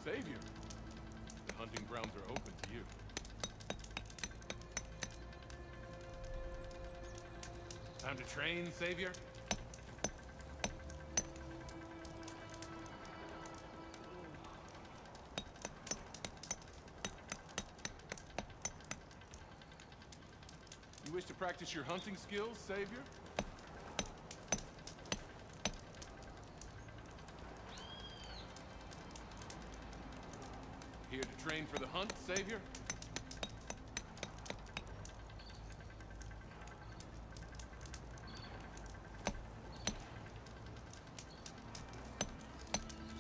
Savior, the hunting grounds are open to you. Time to train, Savior? You wish to practice your hunting skills, Savior? Here to train for the hunt, Savior?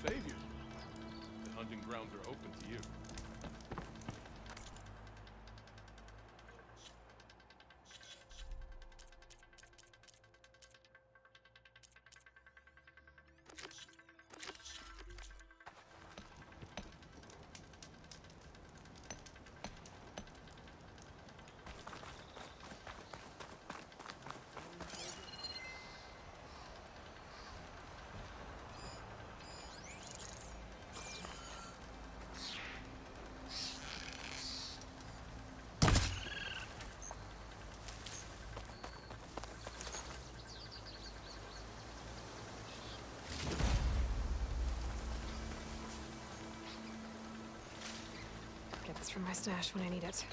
Savior, the hunting grounds are open to you. Get this from my stash when I need it.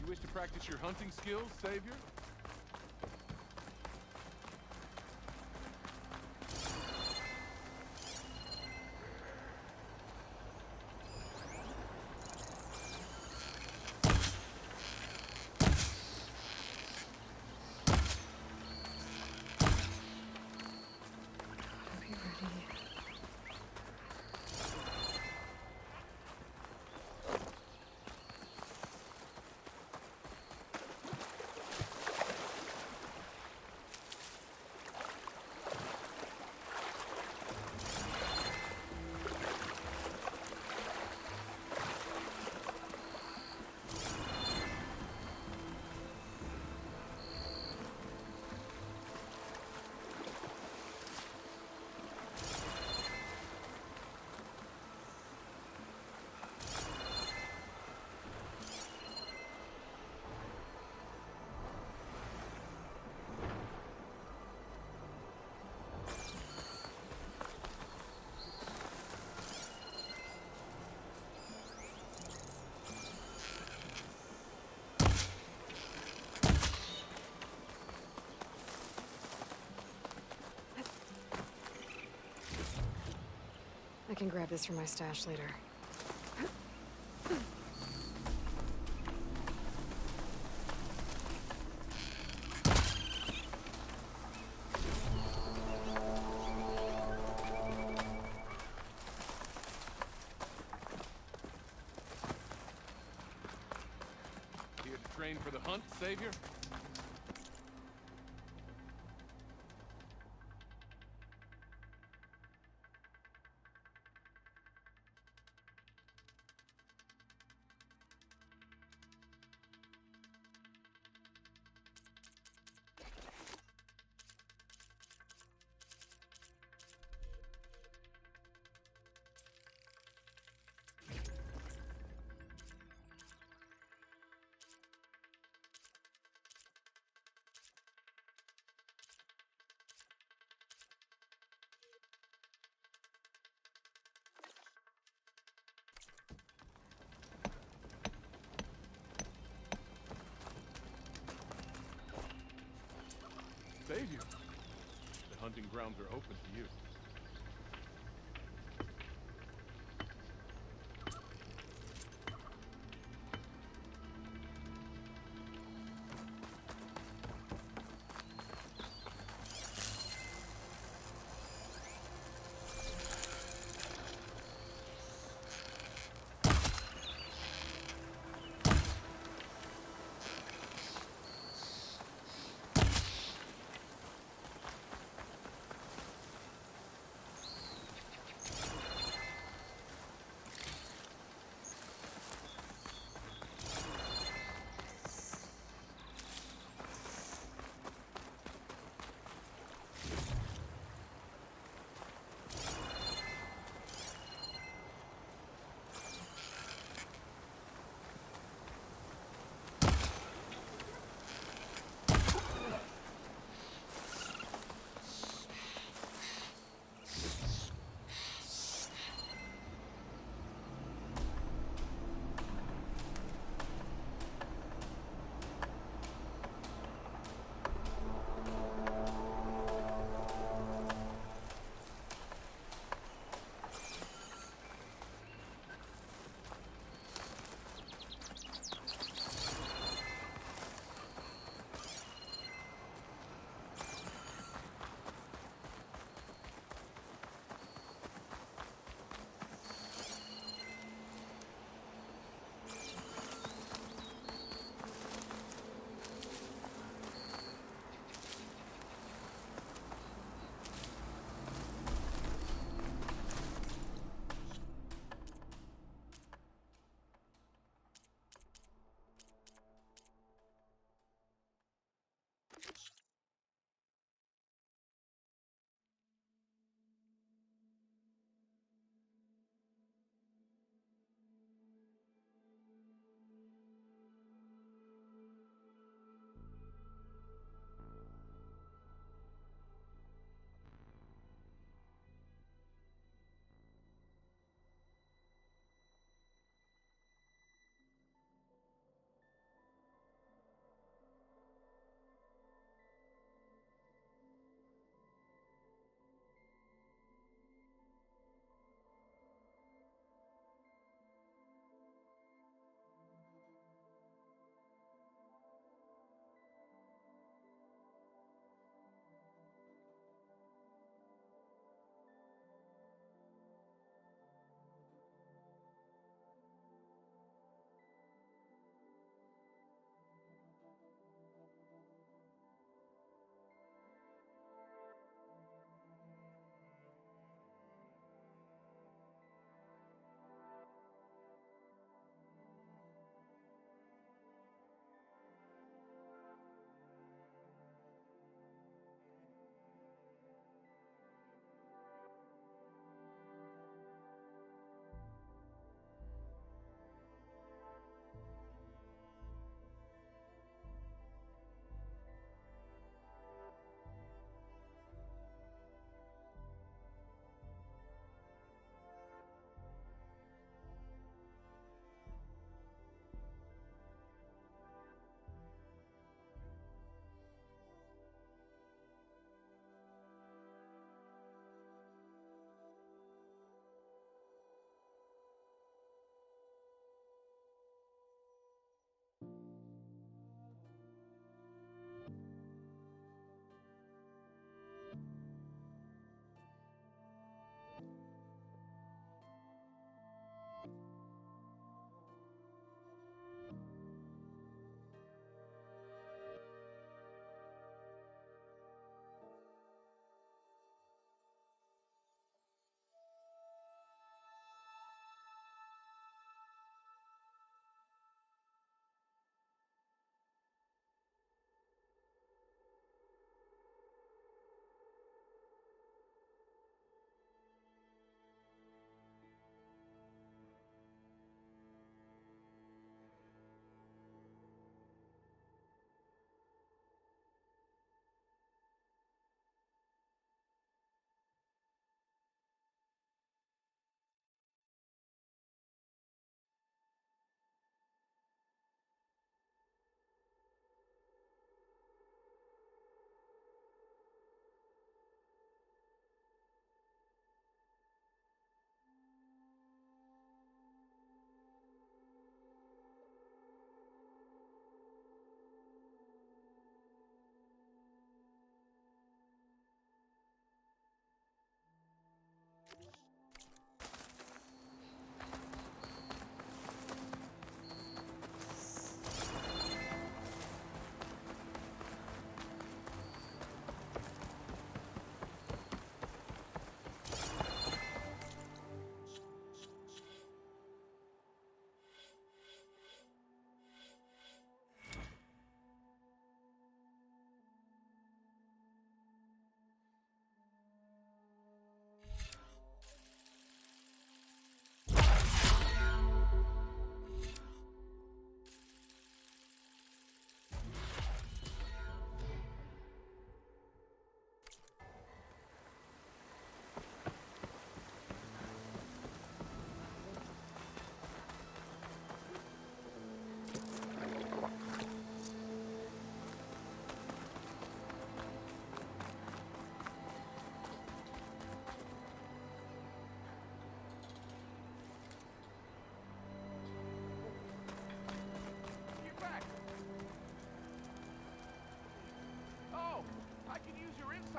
wish to practice your hunting skills, Savior? Are we ready? I can grab this from my stash later. Here to train for the hunt, Savior? Savior, the hunting grounds are open to you.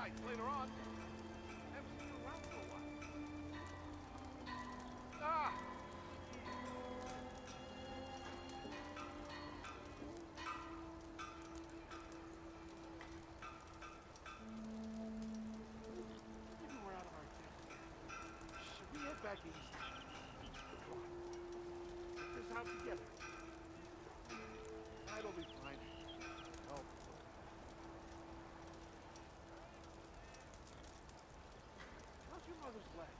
sights later on. Haven't seen you around for a while. Ah! Maybe we're out of our depth. Should we head back east? Come on. Check this out together. It'll be fine. Oh. How's your mother's leg?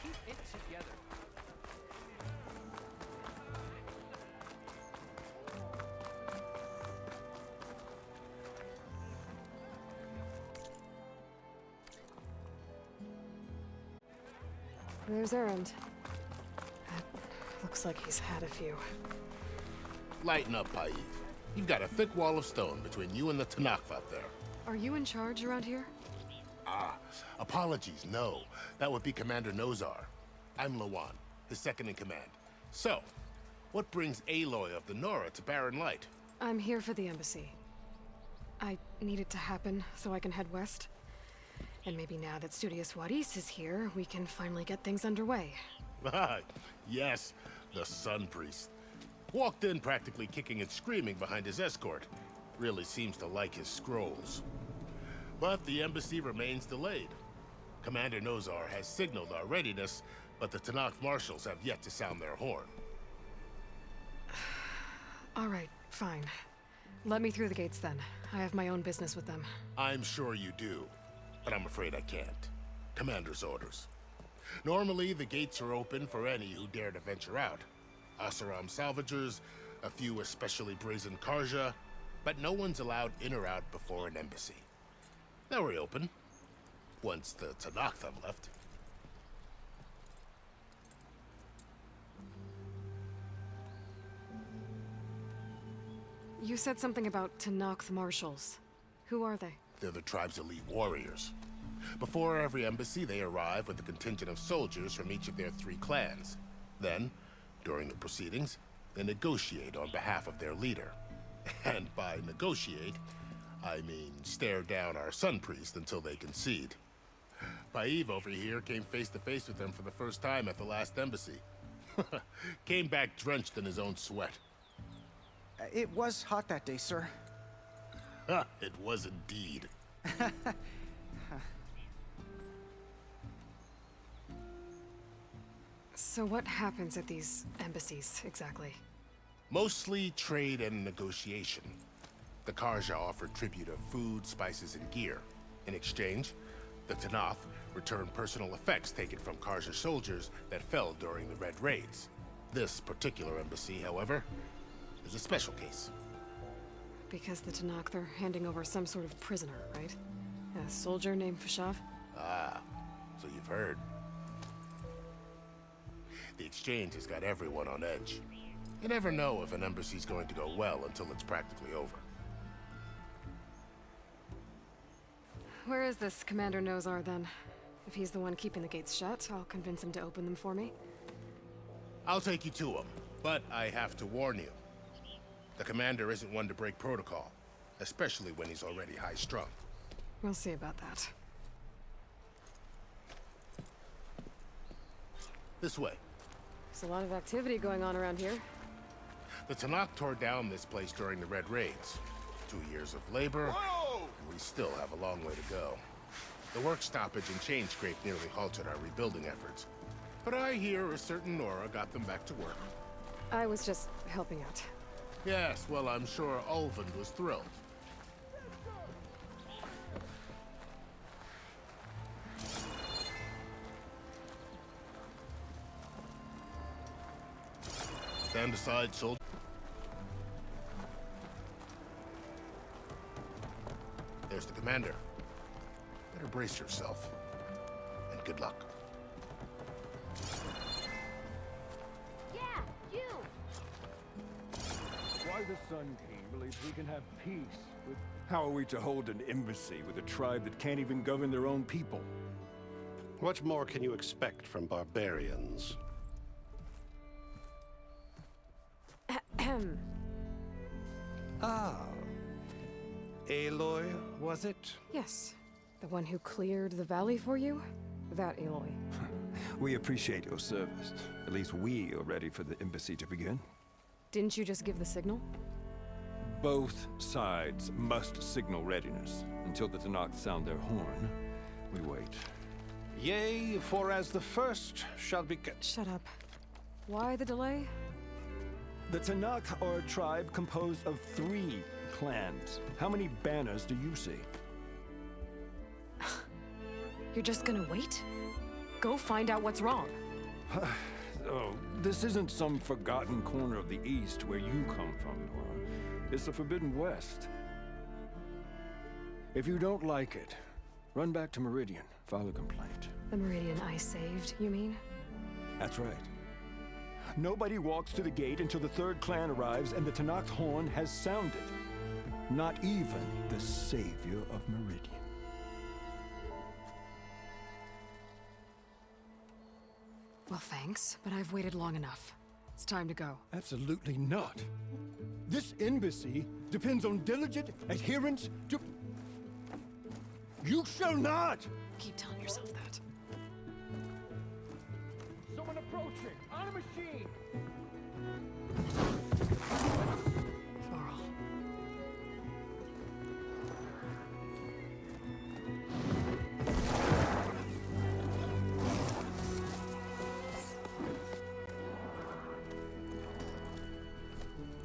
Keep it together. There's Erend. Looks like he's had a few. Lighten up, Paiv. You've got a thick wall of stone between you and the Tanakh out there. Are you in charge around here? Apologies, no. That would be Commander Nozar. I'm Lawan, his second in command. So, what brings Aloy of the Nora to Barren Light? I'm here for the embassy. I need it to happen so I can head west. And maybe now that Studious Wadis is here, we can finally get things underway. Yes, the Sun Priest. Walked in practically kicking and screaming behind his escort. Really seems to like his scrolls. But the embassy remains delayed. Commander Nozar has signaled our readiness, but the Tanakh marshals have yet to sound their horn. All right, fine. Let me through the gates then. I have my own business with them. I'm sure you do, but I'm afraid I can't. Commander's orders. Normally, the gates are open for any who dare to venture out. Oseram salvagers, a few especially brazen Karja, but no one's allowed in or out before an embassy. They'll reopen, once the Tanakh have left. You said something about Tanakh marshals. Who are they? They're the tribe's elite warriors. Before every embassy, they arrive with a contingent of soldiers from each of their 3 clans. Then, during the proceedings, they negotiate on behalf of their leader. And by negotiate, I mean stare down our Sun Priest until they concede. Paiv over here came face to face with them for the first time at the last embassy. Came back drenched in his own sweat. It was hot that day, sir. It was indeed. So what happens at these embassies, exactly? Mostly trade and negotiation. The Karja offered tribute of food, spices, and gear. In exchange, the Tanakh returned personal effects taken from Karja soldiers that fell during the Red Raids. This particular embassy, however, is a special case. Because the Tanakh, they're handing over some sort of prisoner, right? A soldier named Fashav? Ah, so you've heard. The exchange has got everyone on edge. You never know if an embassy's going to go well until it's practically over. Where is this Commander Nozar, then? If he's the one keeping the gates shut, I'll convince him to open them for me. I'll take you to him, but I have to warn you. The commander isn't one to break protocol, especially when he's already high-strung. We'll see about that. This way. There's a lot of activity going on around here. The Tanakh tore down this place during the Red Raids. 2 years of labor, and we still have a long way to go. The work stoppage and chain scrape nearly halted our rebuilding efforts. But I hear a certain Nora got them back to work. I was just helping out. Yes, well, I'm sure Ulvund was thrilled. Stand aside, soldier. There's the commander. Better brace yourself. And good luck. Yeah, you! Why the Sun King believes we can have peace with... How are we to hold an embassy with a tribe that can't even govern their own people? What more can you expect from barbarians? Ah, Aloy, was it? Yes. The one who cleared the valley for you? That Aloy. We appreciate your service. At least we are ready for the embassy to begin. Didn't you just give the signal? Both sides must signal readiness. Until the Tenakth sound their horn, we wait. Yea, for as the first shall be... Shut up. Why the delay? The Tenakth are a tribe composed of 3 clans. How many banners do you see? You're just gonna wait? Go find out what's wrong. Oh, this isn't some forgotten corner of the East where you come from, Nora. It's the Forbidden West. If you don't like it, run back to Meridian, file a complaint. The Meridian I saved, you mean? That's right. Nobody walks to the gate until the 3rd clan arrives and the Tenakth horn has sounded. Not even the savior of Meridian. Well, thanks, but I've waited long enough. It's time to go. Absolutely not. This embassy depends on diligent adherence to... You shall not! Keep telling yourself that. Someone approaching! On a machine! Varl.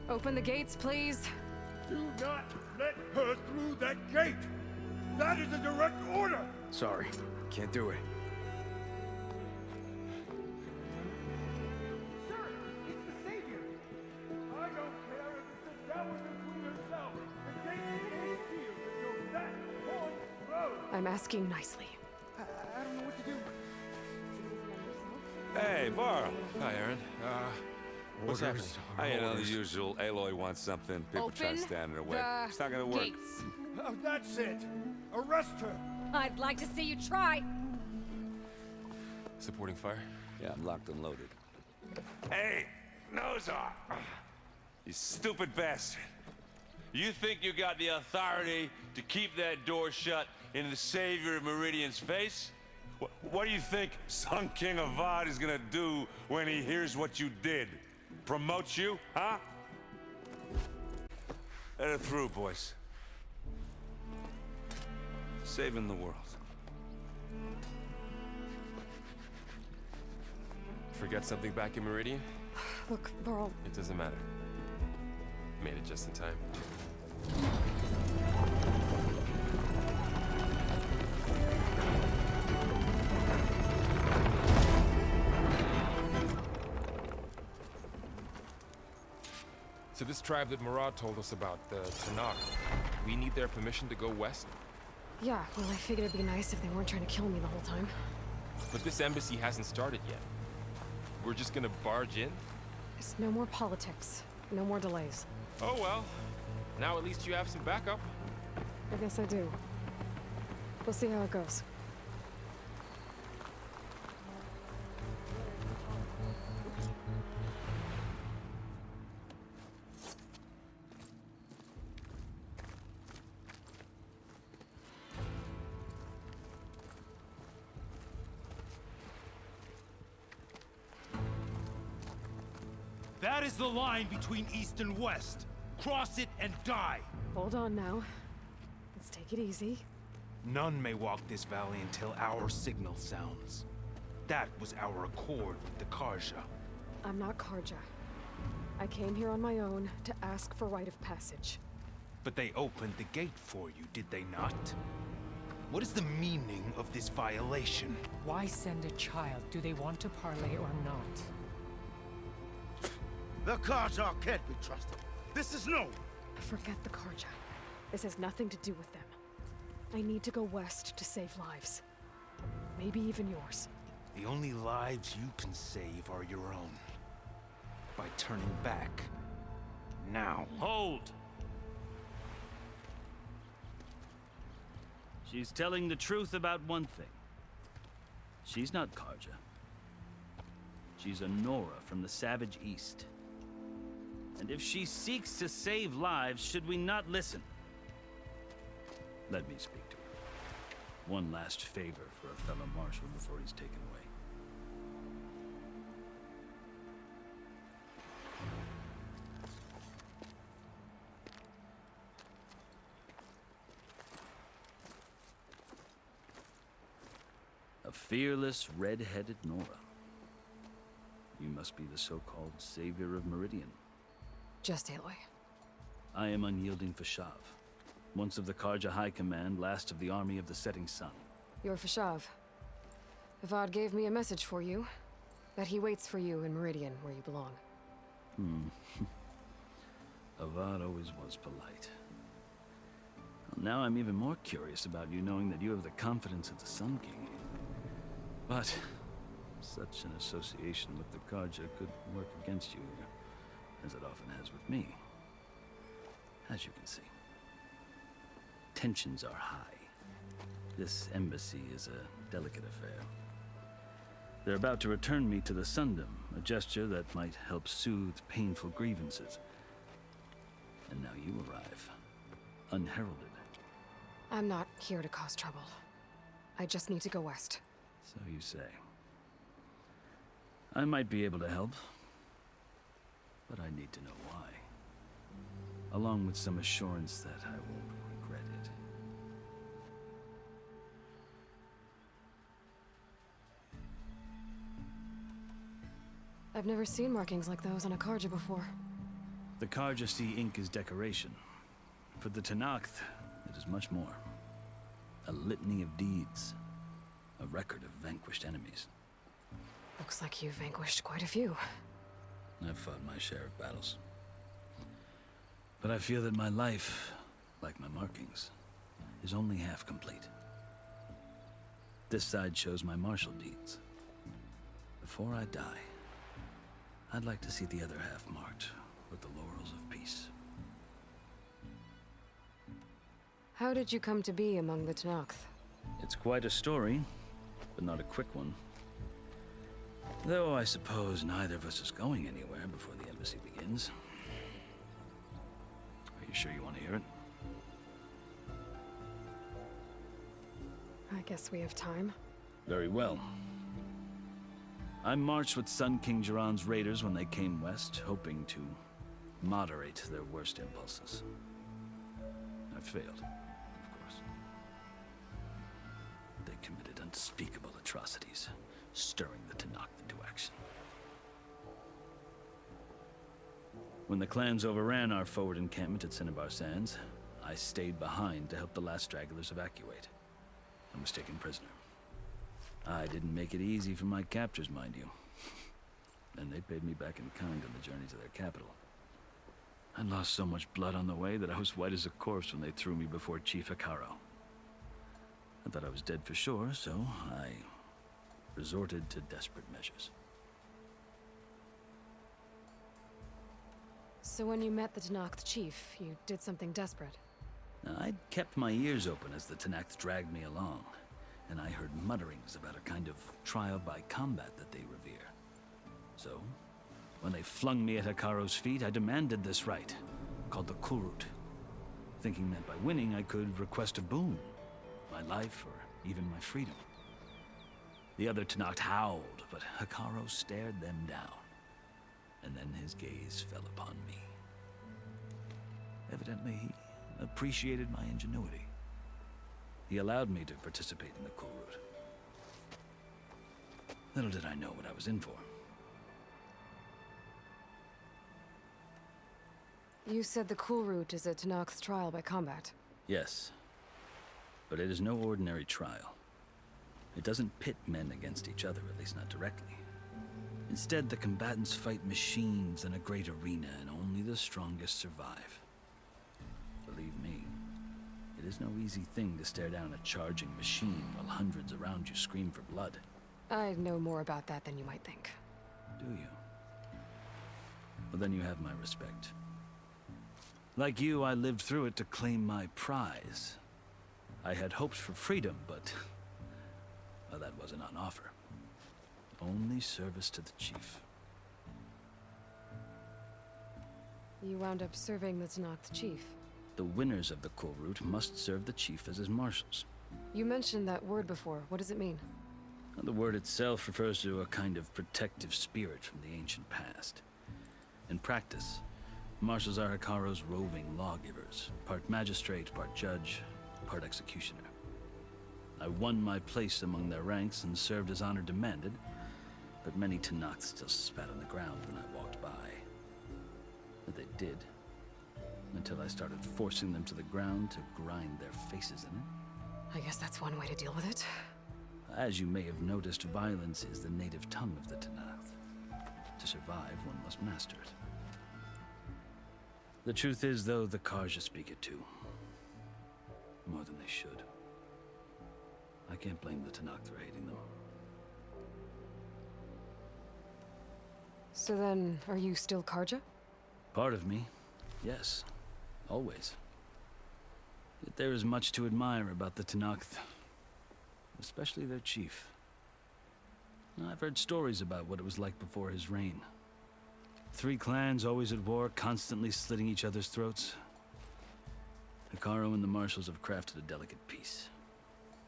Open the gates, please. Do not let her through that gate! That is a direct order! Sorry, can't do it. Sir, it's the Savior! I don't care if it's the devil between herself. The gate is sealed until that horn blows! I'm asking nicely. I don't know what to do. Hey, Varl. Hi, Aaron. What's happening? I know the usual. Aloy wants something. People try to stand in her way. It's not gonna work. Gates. Oh, that's it! Arrest her! I'd like to see you try. Supporting fire? Yeah, I'm locked and loaded. Hey, Nozar! You stupid bastard. You think you got the authority to keep that door shut in the savior of Meridian's face? What do you think Sun King Avad is gonna do when he hears what you did? Promote you, huh? Let her through, boys. Saving the world. Forget something back in Meridian? Look, Varl, It doesn't matter. Made it just in time. So this tribe that Murad told us about, the Tenakth, we need their permission to go west? yeah, well, I figured it'd be nice if they weren't trying to kill me the whole time. But this embassy hasn't started yet. We're just gonna barge in? There's no more politics. No more delays. Oh well. Now at least you have some backup. I guess I do. We'll see how it goes. That is the line between East and West. Cross it and die. Hold on now. Let's take it easy. None may walk this valley until our signal sounds. That was our accord with the Karja. I'm not Karja. I came here on my own to ask for rite of passage. But they opened the gate for you, did they not? What is the meaning of this violation? Why send a child? Do they want to parley or not? The Karja can't be trusted. This is known. Forget the Karja. This has nothing to do with them. I need to go west to save lives. Maybe even yours. The only lives you can save are your own. By turning back. Now. Hold! She's telling the truth about one thing. She's not Karja. She's a Nora from the Savage East. And if she seeks to save lives, should we not listen? Let me speak to her. One last favor for a fellow marshal before he's taken away. A fearless, red-headed Nora. You must be the so-called savior of Meridian. Just Aloy. I am unyielding Fashav, once of the Karja High Command, last of the army of the Setting Sun. You're Fashav. Avad gave me a message for you. That he waits for you in Meridian, where you belong. Avad always was polite. Well, now I'm even more curious about you knowing that you have the confidence of the Sun King. But such an association with the Karja could work against you, as it often has with me. As you can see. Tensions are high. This embassy is a delicate affair. They're about to return me to the Sundom, a gesture that might help soothe painful grievances. And now you arrive, unheralded. I'm not here to cause trouble. I just need to go west. So you say. I might be able to help, but I need to know why. Along with some assurance that I won't regret it. I've never seen markings like those on a Karja before. The Karja see ink as decoration. For the Tenakth, it is much more. A litany of deeds. A record of vanquished enemies. Looks like you've vanquished quite a few. I've fought my share of battles. But I feel that my life, like my markings, is only half complete. This side shows my martial deeds. Before I die, I'd like to see the other half marked with the laurels of peace. How did you come to be among the Tenakth? It's quite a story, but not a quick one. Though I suppose neither of us is going anywhere before the embassy begins. Are you sure you want to hear it? I guess we have time. Very well. I marched with Sun King Jiran's raiders when they came west, hoping to moderate their worst impulses. I failed, of course. They committed unspeakable atrocities, stirring the Tenakth into action. When the clans overran our forward encampment at Cinnabar Sands, I stayed behind to help the last stragglers evacuate. I was taken prisoner. I didn't make it easy for my captors, mind you. And they paid me back in kind on the journey to their capital. I lost so much blood on the way that I was white as a corpse when they threw me before Chief Hekarro. I thought I was dead for sure, so I resorted to desperate measures. So when you met the Tenakth chief, you did something desperate? Now, I'd kept my ears open as the Tenakth dragged me along, and I heard mutterings about a kind of trial by combat that they revere. So, when they flung me at Hekarro's feet, I demanded this right, called the Kulrut, thinking that by winning I could request a boon, my life or even my freedom. The other Tenakth howled, but Hekarro stared them down, and then his gaze fell upon me. Evidently, he appreciated my ingenuity. He allowed me to participate in the Kulrut. Little did I know what I was in for. You said the Kulrut is a Tenakth trial by combat. Yes, but it is no ordinary trial. It doesn't pit men against each other, at least not directly. Instead, the combatants fight machines in a great arena, and only the strongest survive. Believe me, it is no easy thing to stare down a charging machine while hundreds around you scream for blood. I know more about that than you might think. Do you? Well, then you have my respect. Like you, I lived through it to claim my prize. I had hopes for freedom, but well, that wasn't on offer. Only service to the chief. You wound up serving the Tenakth chief. The winners of the Kulrut must serve the chief as his marshals. You mentioned that word before. What does it mean? The word itself refers to a kind of protective spirit from the ancient past. In practice, marshals are Hekarro's roving lawgivers, part magistrate, part judge, part executioner. I won my place among their ranks and served as honor demanded, but many Tenakth still spat on the ground when I walked by. But they did, until I started forcing them to the ground to grind their faces in it. I guess that's one way to deal with it. As you may have noticed, violence is the native tongue of the Tenakth. To survive, one must master it. The truth is, though, the Carja speak it too. More than they should. I can't blame the Tenakth for hating them. So then, are you still Carja? Part of me, yes. Always. Yet there is much to admire about the Tenakth. Especially their chief. I've heard stories about what it was like before his reign. 3 clans always at war, constantly slitting each other's throats. Hekarro and the marshals have crafted a delicate peace.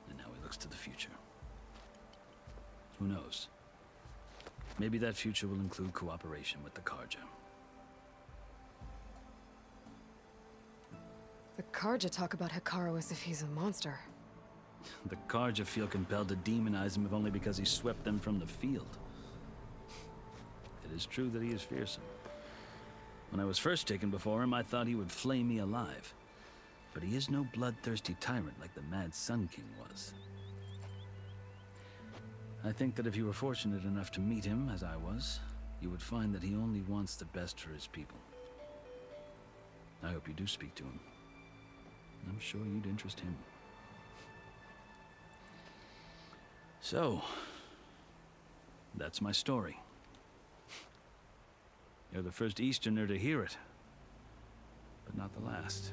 And now he looks to the future. Who knows? Maybe that future will include cooperation with the Carja. The Carja talk about Hekarro as if he's a monster. The Carja feel compelled to demonize him if only because he swept them from the field. It is true that he is fearsome. When I was first taken before him, I thought he would flay me alive. But he is no bloodthirsty tyrant like the Mad Sun King was. I think that if you were fortunate enough to meet him, as I was, you would find that he only wants the best for his people. I hope you do speak to him. I'm sure you'd interest him. So, that's my story. You're the first Easterner to hear it, but not the last.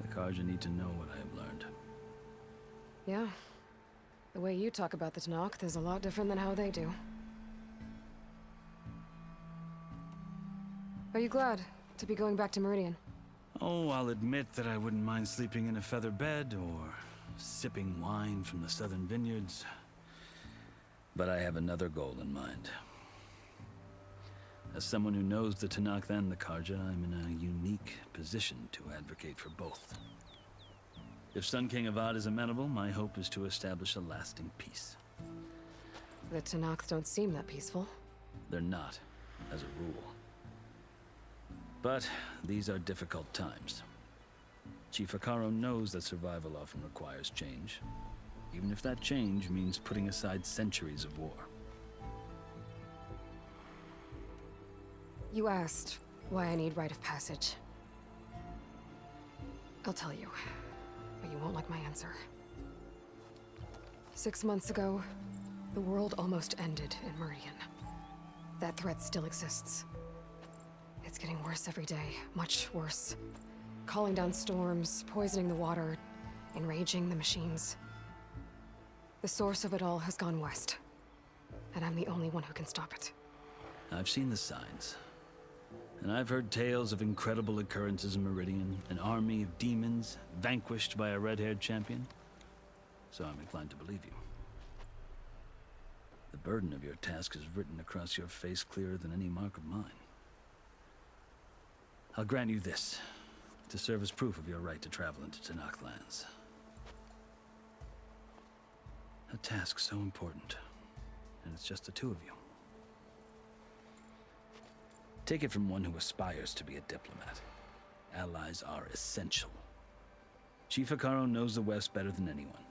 The Carja need to know what I have learned. Yeah. The way you talk about the Tenakth is a lot different than how they do. Are you glad to be going back to Meridian? Oh, I'll admit that I wouldn't mind sleeping in a feather bed or sipping wine from the southern vineyards. But I have another goal in mind. As someone who knows the Tenakth and the Carja, I'm in a unique position to advocate for both. If Sun King Avad is amenable, my hope is to establish a lasting peace. The Tenakth don't seem that peaceful. They're not, as a rule. But these are difficult times. Chief Hekarro knows that survival often requires change, even if that change means putting aside centuries of war. You asked why I need rite of passage. I'll tell you, but you won't like my answer. 6 months ago, the world almost ended in Meridian. That threat still exists. It's getting worse every day, much worse. Calling down storms, poisoning the water, enraging the machines. The source of it all has gone west, and I'm the only one who can stop it. I've seen the signs. And I've heard tales of incredible occurrences in Meridian, an army of demons vanquished by a red-haired champion. So I'm inclined to believe you. The burden of your task is written across your face clearer than any mark of mine. I'll grant you this, to serve as proof of your right to travel into Tenakth lands. A task so important, and it's just the 2 of you. Take it from one who aspires to be a diplomat. Allies are essential. Chief Hekarro knows the West better than anyone.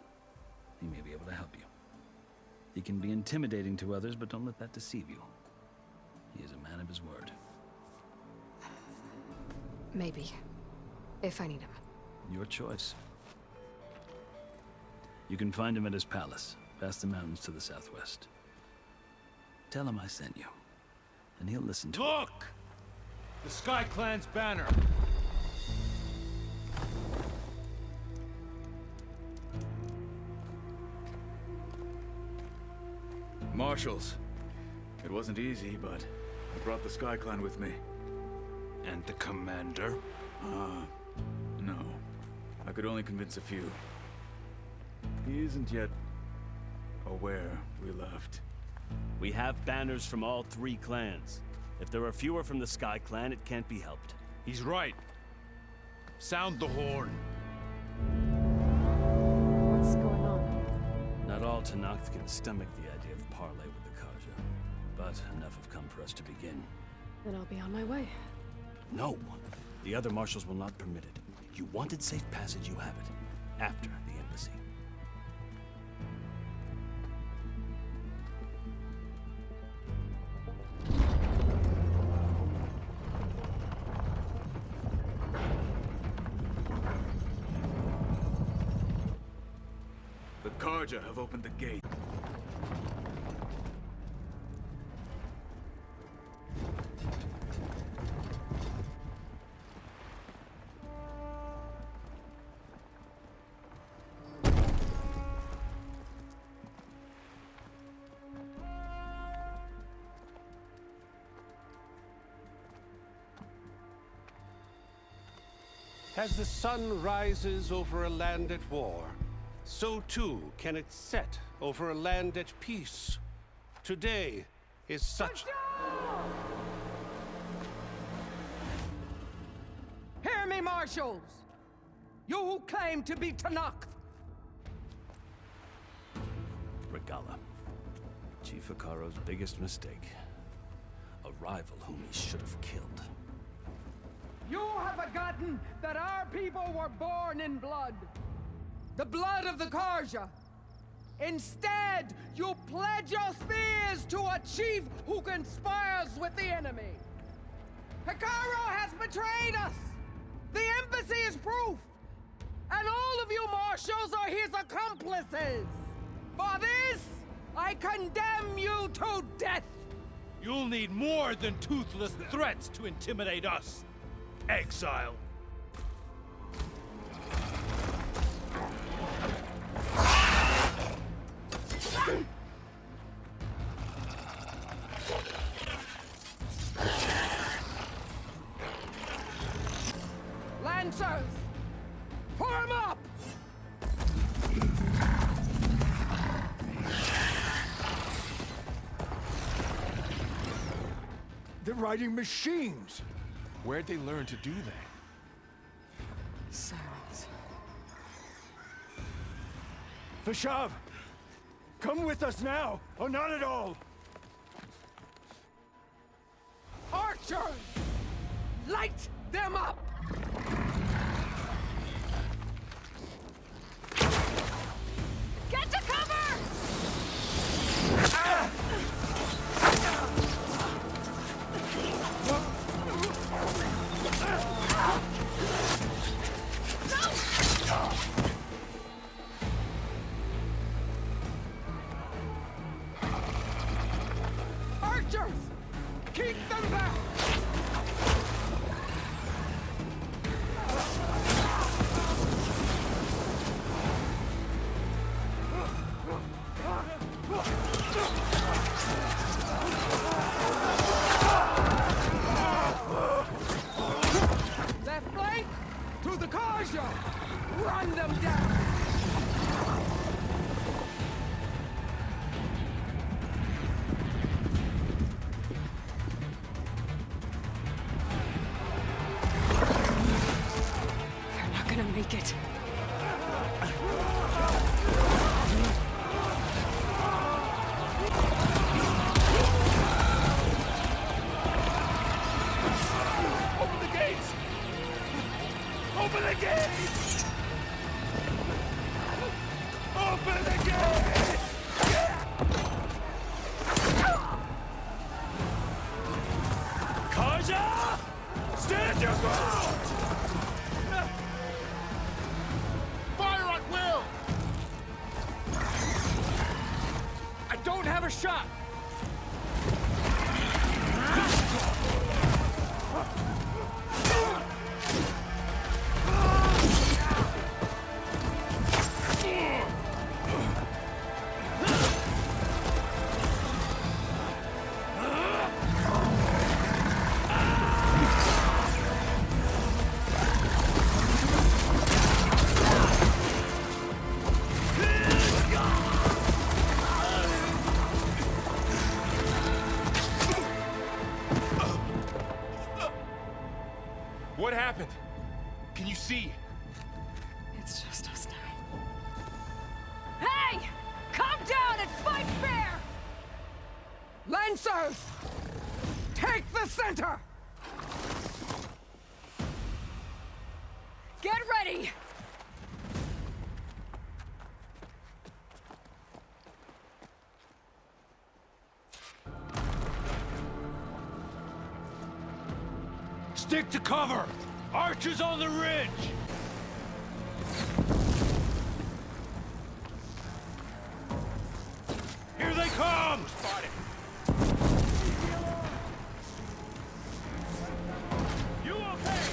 He may be able to help you. He can be intimidating to others, but don't let that deceive you. He is a man of his word. Maybe. If I need him. Your choice. You can find him at his palace, past the mountains to the southwest. Tell him I sent you, and he'll listen to it. Look! The Sky Clan's banner! Marshals. It wasn't easy, but I brought the Sky Clan with me. And the commander? No. I could only convince a few. He isn't yet aware we left. We have banners from all 3 clans. If there are fewer from the Sky Clan, it can't be helped. He's right. Sound the horn. What's going on? Not all Tenakth can stomach the idea of parley with the Karja. But enough have come for us to begin. Then I'll be on my way. No! The other marshals will not permit it. You wanted safe passage, you have it. After the embassy. The Karja have opened the gate. As the sun rises over a land at war, so too can it set over a land at peace. Today is such... Hear me, marshals! You who claim to be Tenakth! Regalla. Chief Hekarro's biggest mistake. A rival whom he should have killed. You have forgotten that our people were born in blood. The blood of the Karja. Instead, you pledge your spears to a chief who conspires with the enemy. Hekarro has betrayed us! The embassy is proof! And all of you marshals are his accomplices! For this, I condemn you to death! You'll need more than toothless threats to intimidate us. Exile. Lancers! Form up! They're riding machines! Where'd they learn to do that? Silence. Vashav! Come with us now, or not at all! Archers! Light them up! Get to cover! Archers! Keep them back! Left flank! To the Karja! Run them down! They're not gonna make it. Open the gates! Open the gates! Open the gates! Karja! Stand your ground! Fire at will! I don't have a shot! What happened? Can you see? It's just us now. Hey! Calm down and fight fair! Lancers! Take the center! Get ready! Stick to cover! Archers on the ridge! Here they come! Spotted! You okay?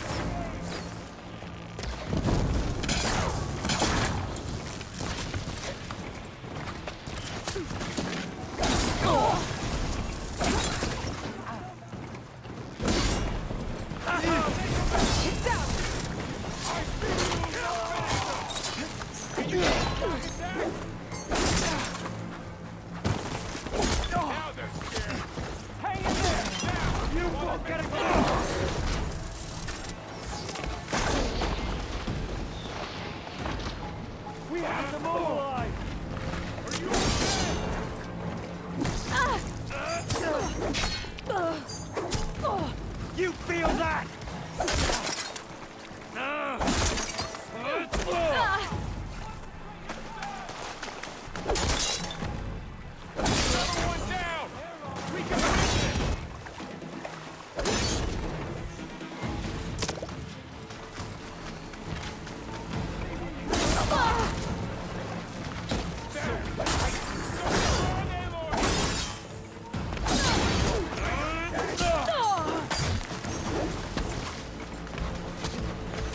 You feel that? Everyone down! We can finish it!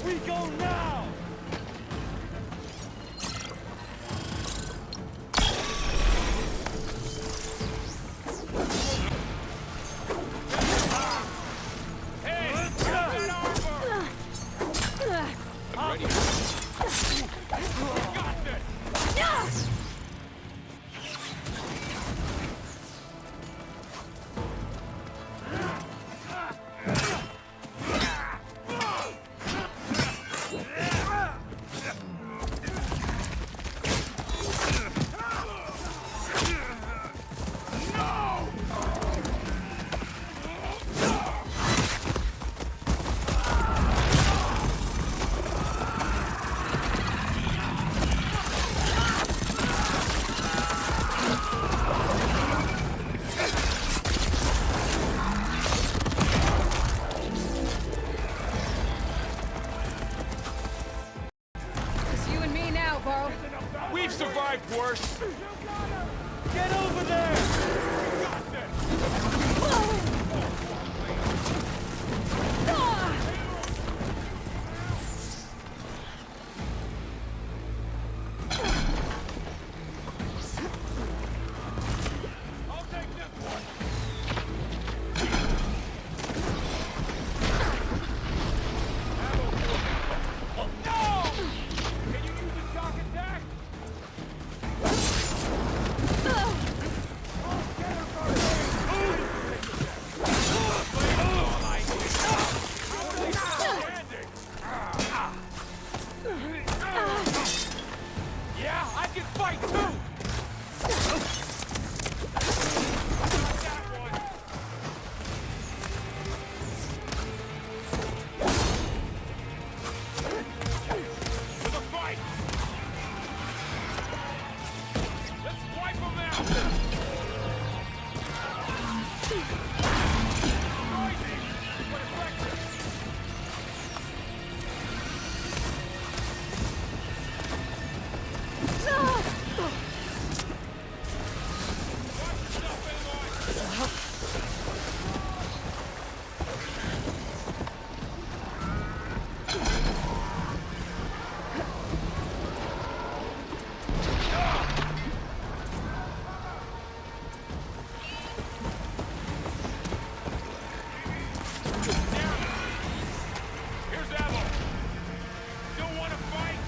We go now! Hey! Grab that armor! Ready? We got this! It's you and me now, Varl. We've survived worse! Get over there! I'll take this one! No! Can you use a shock attack? Yeah, I can fight too! For the fight! Let's wipe them out! Noisy, but effective! Watch yourself, Aloy! Here's ammo! Still want to fight?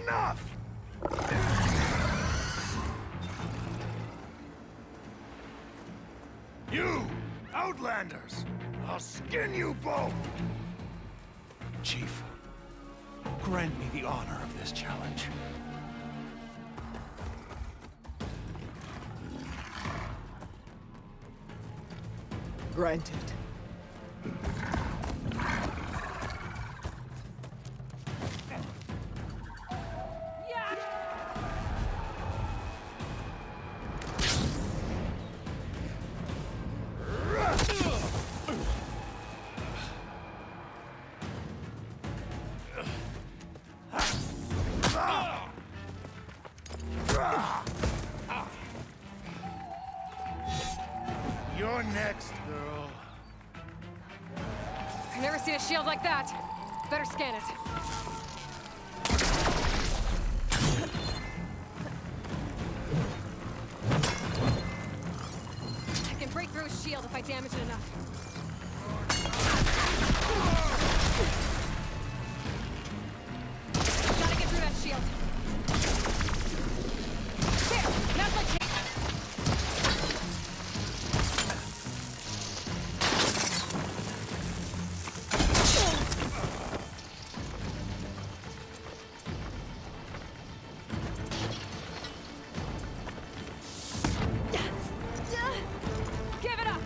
enough! You, Outlanders! I'll skin you both! Chief, grant me the honor of this challenge. Granted. You're next, girl. I've never seen a shield like that. Better scan it. I can break through his shield if I damage it enough. Gotta get through that shield. There! Now's my chance! Give it up!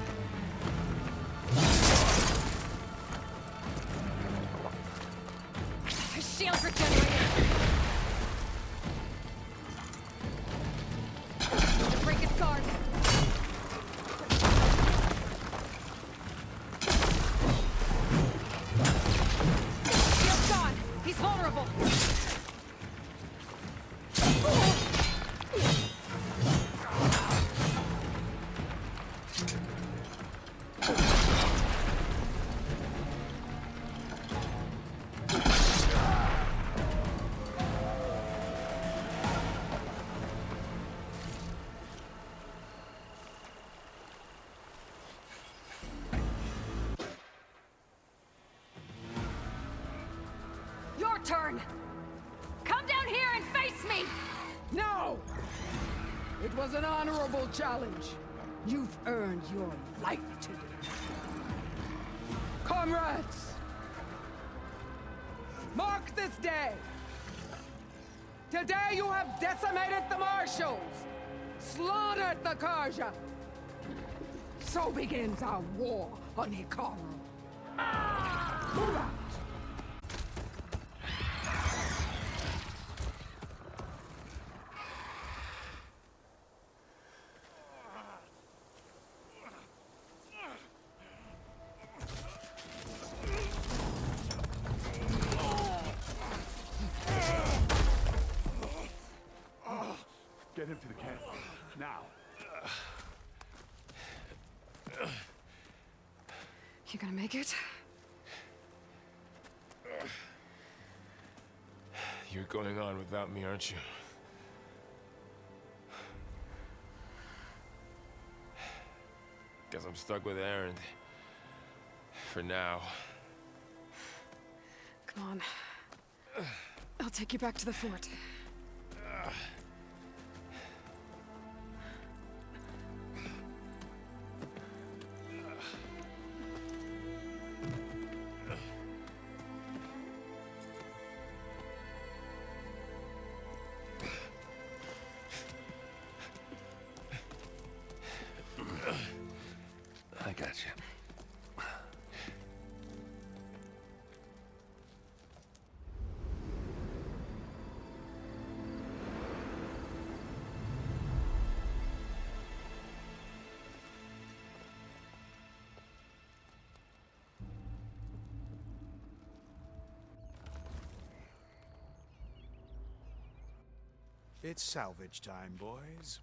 His shield's regenerated. Break his guard. Shield's gone. He's vulnerable. Your turn! Come down here and face me! No! It was an honorable challenge. You've earned your life today. Comrades! Mark this day! Today you have decimated the Marshals! Slaughtered the Karja! So begins our war on Hikaru. Move out! Get him to the camp. Now. You gonna make it? You're going on without me, aren't you? Guess I'm stuck with Erend. For now. Come on. I'll take you back to the fort. I got you. It's salvage time, boys.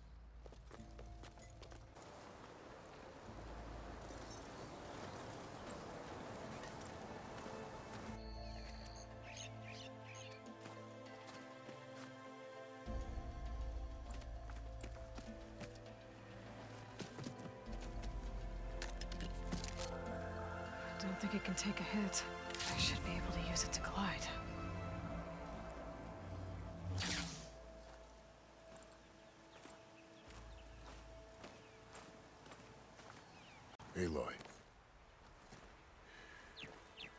I don't think it can take a hit. I should be able to use it to glide. Aloy.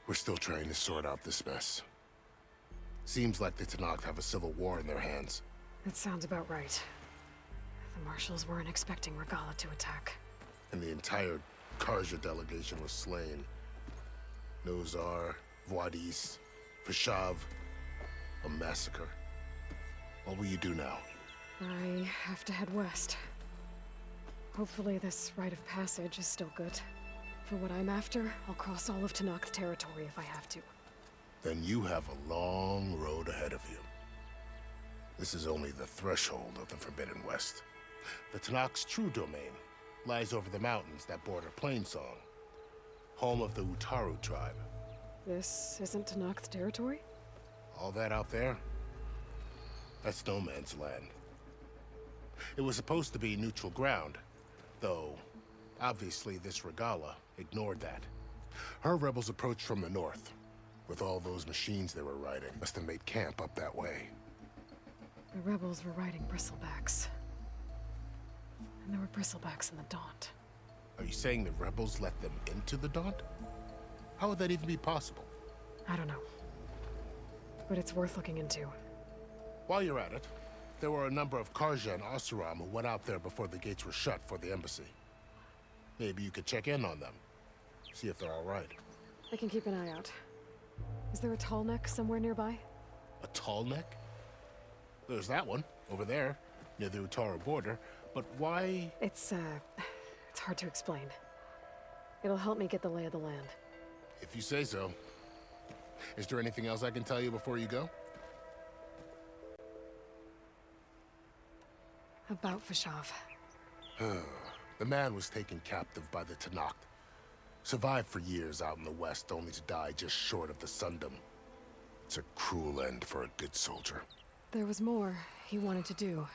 We're still trying to sort out this mess. Seems like the Tenakth have a civil war in their hands. That sounds about right. The Marshals weren't expecting Regalla to attack. And the entire Carja delegation was slain. Nozar, Vuadis, Fashav. A massacre. What will you do now? I have to head west. Hopefully this rite of passage is still good. For what I'm after, I'll cross all of Tenakth territory if I have to. Then you have a long road ahead of you. This is only the threshold of the Forbidden West. The Tenakth's true domain lies over the mountains that border Plainsong, home of the Utaru tribe. This isn't Tenakth territory? All that out there? That's no man's land. It was supposed to be neutral ground, though obviously this Regalla ignored that. Her rebels approached from the north. With all those machines they were riding, must have made camp up that way. The rebels were riding bristlebacks. And there were bristlebacks in the Daunt. Are you saying the rebels let them into the Daunt? How would that even be possible? I don't know. But it's worth looking into. While you're at it, there were a number of Carja and Oseram who went out there before the gates were shut for the embassy. Maybe you could check in on them. See if they're all right. I can keep an eye out. Is there a tall neck somewhere nearby? A tall neck? There's that one, over there, near the Utaru border. But why? It's hard to explain. It'll help me get the lay of the land. If you say so. Is there anything else I can tell you before you go? About Fashav. The man was taken captive by the Tenakth. Survived for years out in the west, only to die just short of the Sundom. It's a cruel end for a good soldier. There was more he wanted to do.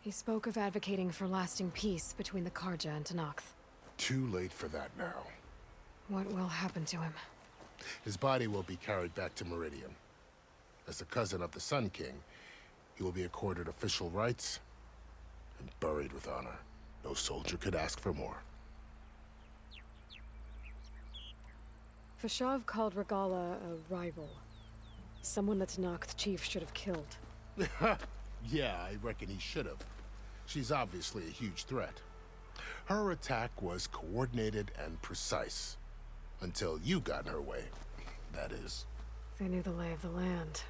He spoke of advocating for lasting peace between the Carja and Tenakth. Too late for that now. What will happen to him? His body will be carried back to Meridian. As a cousin of the Sun King, he will be accorded official rights and buried with honor. No soldier could ask for more. Fashav called Regalla a rival. Someone the Tenakth chief should have killed. Yeah, I reckon he should have. She's obviously a huge threat. Her attack was coordinated and precise. Until you got in her way, that is. They knew the lay of the land.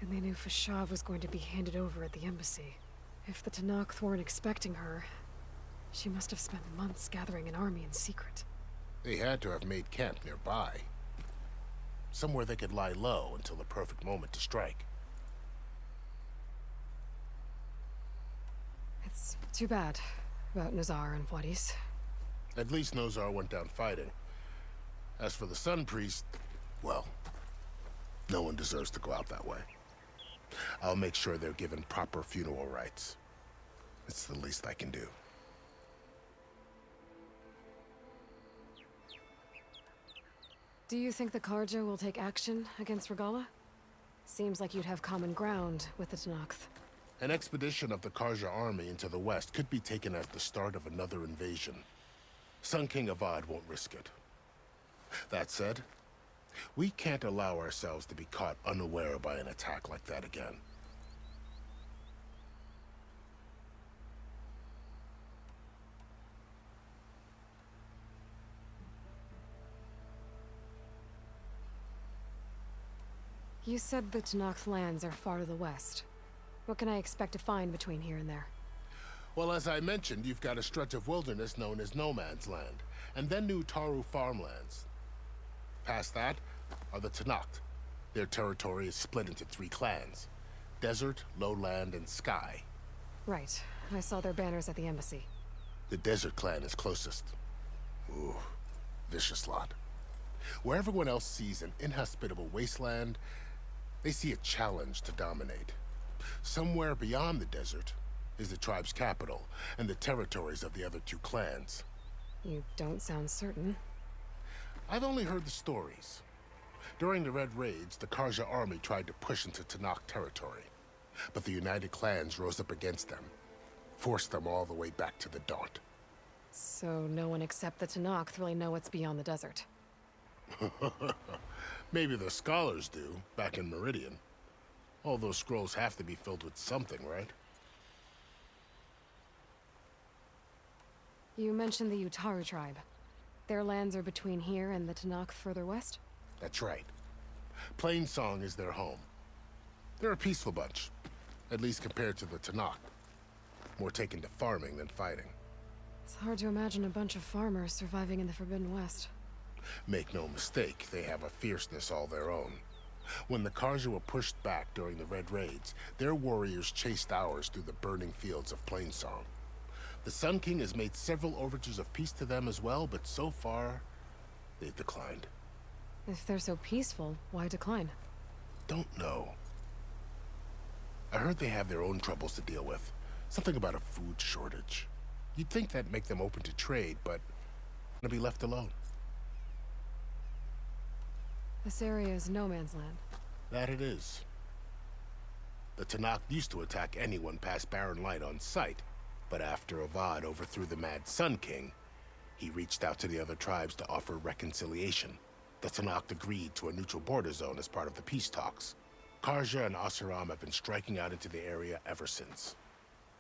And they knew Fashav was going to be handed over at the embassy. If the Tenakth weren't expecting her, she must have spent months gathering an army in secret. They had to have made camp nearby. Somewhere they could lie low until the perfect moment to strike. It's too bad about Nozar and Vuadis. At least Nozar went down fighting. As for the Sun Priest, well, no one deserves to go out that way. I'll make sure they're given proper funeral rites. It's the least I can do. Do you think the Carja will take action against Regalla? Seems like you'd have common ground with the Tenakth. An expedition of the Carja army into the west could be taken as the start of another invasion. Sun King Avad won't risk it. That said, we can't allow ourselves to be caught unaware by an attack like that again. You said the Tenakth lands are far to the west. What can I expect to find between here and there? Well, as I mentioned, you've got a stretch of wilderness known as No Man's Land, and then New Utaru farmlands. Past that are the Tenakth. Their territory is split into 3 clans: Desert, Lowland, and Sky. Right. I saw their banners at the embassy. The Desert clan is closest. Ooh, vicious lot. Where everyone else sees an inhospitable wasteland, they see a challenge to dominate. Somewhere beyond the desert is the tribe's capital and the territories of the other 2 clans. You don't sound certain. I've only heard the stories. During the Red Raids, the Carja army tried to push into Tenakth territory, but the United Clans rose up against them, forced them all the way back to the Daunt. So no one except the Tenakth really know what's beyond the desert. Maybe the scholars do, back in Meridian. All those scrolls have to be filled with something, right? You mentioned the Utaru tribe. Their lands are between here and the Tenakth further west? That's right. Plainsong is their home. They're a peaceful bunch, at least compared to the Tenakth. More taken to farming than fighting. It's hard to imagine a bunch of farmers surviving in the Forbidden West. Make no mistake, they have a fierceness all their own. When the Karja were pushed back during the Red Raids, their warriors chased ours through the burning fields of Plainsong. The Sun King has made several overtures of peace to them as well, but so far, they've declined. If they're so peaceful, why decline? Don't know. I heard they have their own troubles to deal with. Something about a food shortage. You'd think that'd make them open to trade, but gonna be left alone. This area is no man's land. That it is. The Tenakth used to attack anyone past Barren Light on sight, but after Avad overthrew the Mad Sun King, he reached out to the other tribes to offer reconciliation. The Tenakth agreed to a neutral border zone as part of the peace talks. Karja and Oseram have been striking out into the area ever since.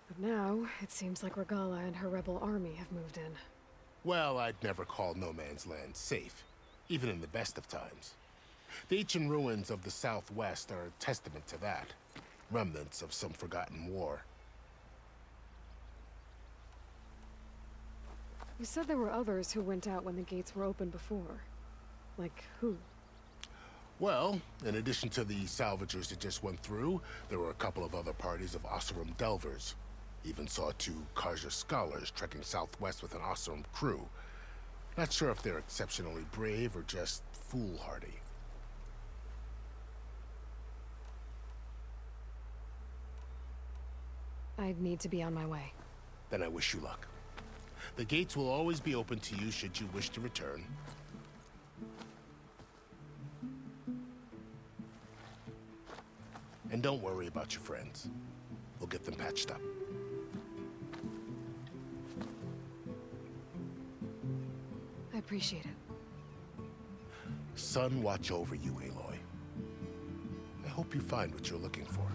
But now, it seems like Regala and her rebel army have moved in. Well, I'd never call no man's land safe, even in the best of times. The ancient ruins of the Southwest are a testament to that. Remnants of some forgotten war. You said there were others who went out when the gates were open before. Like who? Well, in addition to the salvagers that just went through, there were a couple of other parties of Oseram Delvers. Even saw 2 Karja scholars trekking southwest with an Oseram crew. Not sure if they're exceptionally brave or just foolhardy. I'd need to be on my way. Then I wish you luck. The gates will always be open to you should you wish to return. And don't worry about your friends. We'll get them patched up. I appreciate it. Sun watch over you, Aloy. I hope you find what you're looking for.